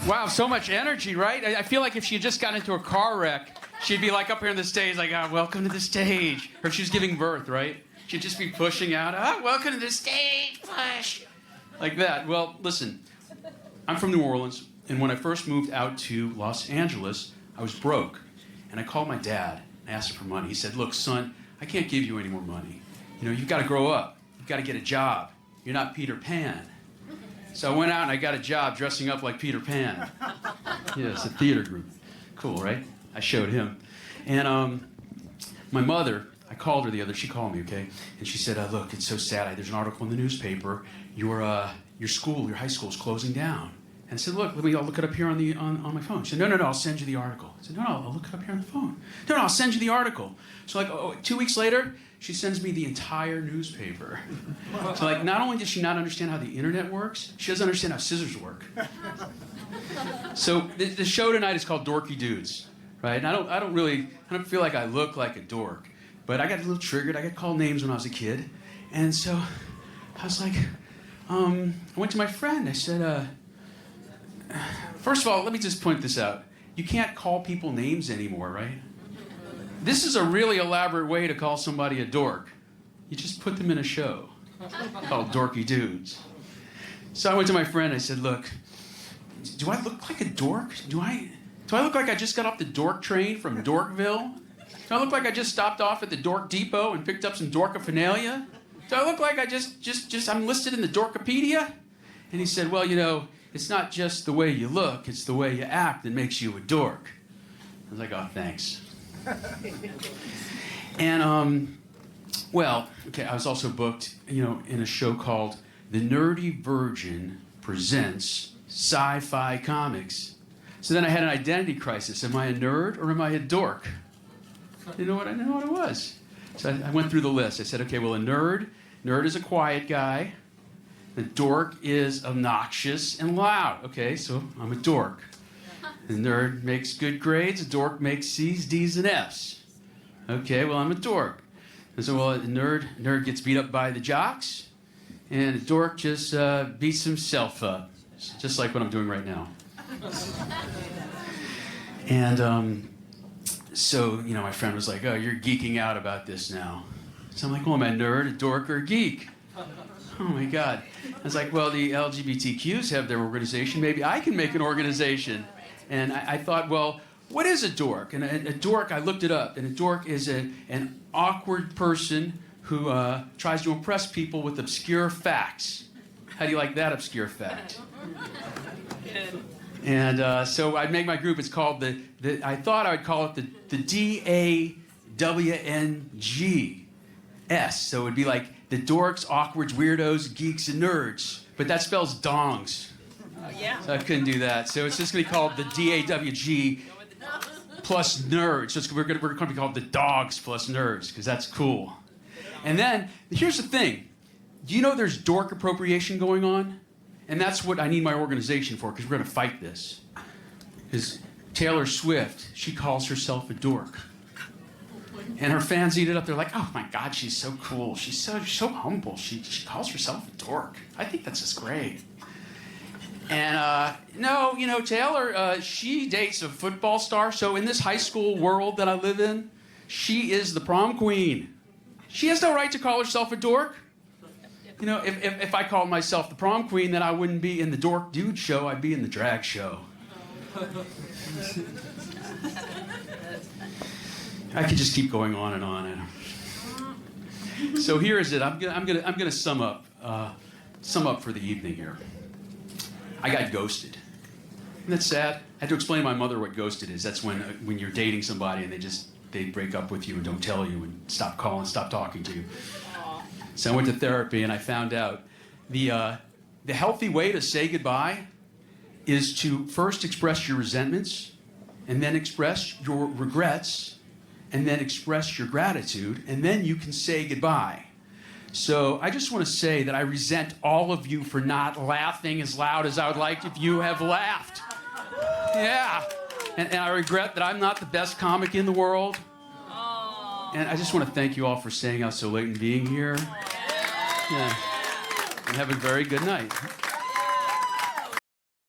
Wow, so much energy, right? I feel like if she had just gotten into a car wreck, she'd be like up here on the stage, like, welcome to the stage. Or if she was giving birth, right? She'd just be pushing out, welcome to the stage, push. Like that. Well, listen, I'm from New Orleans, and when I first moved out to Los Angeles, I was broke. And I called my dad and asked him for money. He said, look, son, I can't give you any more money. You know, you've got to grow up. You've got to get a job. You're not Peter Pan. So I went out and I got a job dressing up like Peter Pan. Yeah, it's a theater group. Cool, right? I showed him. And my mother, I called her she called me, okay? And she said, look, it's so sad. There's an article in the newspaper. Your school, your high school is closing down. And I said, look, I'll look it up here on my phone. She said, no, I'll send you the article. I said, no, I'll look it up here on the phone. No, I'll send you the article. So 2 weeks later, she sends me the entire newspaper. So not only does she not understand how the internet works, she doesn't understand how scissors work. So the show tonight is called Dorky Dudes, right? And I don't feel like I look like a dork, but I got a little triggered. I got called names when I was a kid. And so I was like, I went to my friend. I said, first of all, let me just point this out. You can't call people names anymore, right? This is a really elaborate way to call somebody a dork. You just put them in a show called Dorky Dudes. So I went to my friend. I said, look, do I look like a dork? Do I look like I just got off the dork train from Dorkville? Do I look like I just stopped off at the Dork Depot and picked up some dorkaphernalia? Do I look like I I'm listed in the Dorkopedia? And he said, well, you know, it's not just the way you look, it's the way you act that makes you a dork. I was like, oh, thanks. And, well, okay, I was also booked, in a show called The Nerdy Virgin Presents Sci-Fi Comics. So then I had an identity crisis. Am I a nerd or am I a dork? I didn't know what it was. So I went through the list. I said, okay, well, a nerd is a quiet guy. The dork is obnoxious and loud. Okay, so I'm a dork. The nerd makes good grades. A dork makes C's, D's, and F's. Okay, well, I'm a dork. And so, well, a nerd gets beat up by the jocks, and a dork just beats himself up, just like what I'm doing right now. And so, my friend was like, oh, you're geeking out about this now. So I'm like, well, am I a nerd, a dork, or a geek? Oh, my God. I was like, well, the LGBTQs have their organization. Maybe I can make an organization. And I thought, well, what is a dork? And a dork, I looked it up, and a dork is an awkward person who tries to impress people with obscure facts. How do you like that obscure fact? And so I'd make my group. It's called I thought I would call it the DAWNGS. So it would be like the dorks, awkwards, weirdos, geeks, and nerds. But that spells dongs. Yeah. So I couldn't do that. So it's just going to be called the DAWG plus nerds. So we're going to be called the dogs plus nerds, because that's cool. And then, here's the thing. Do you know there's dork appropriation going on? And that's what I need my organization for, because we're going to fight this. Because Taylor Swift, she calls herself a dork. And her fans eat it up. They're like, oh my God, she's so cool. She's so humble. She calls herself a dork. I think that's just great. And no, Taylor, she dates a football star. So in this high school world that I live in, she is the prom queen. She has no right to call herself a dork. If I called myself the prom queen, then I wouldn't be in the Dork Dude show. I'd be in the drag show. I could just keep going on and on. So here is it. I'm gonna sum up for the evening here. I got ghosted. Isn't that sad? I had to explain to my mother what ghosted is. That's when you're dating somebody and they break up with you and don't tell you and stop calling, stop talking to you. So I went to therapy and I found out the healthy way to say goodbye is to first express your resentments, and then express your regrets, and then express your gratitude, and then you can say goodbye. So I just want to say that I resent all of you for not laughing as loud as I would like if you have laughed. Yeah. And I regret that I'm not the best comic in the world. And I just want to thank you all for staying out so late and being here. Yeah. And have a very good night.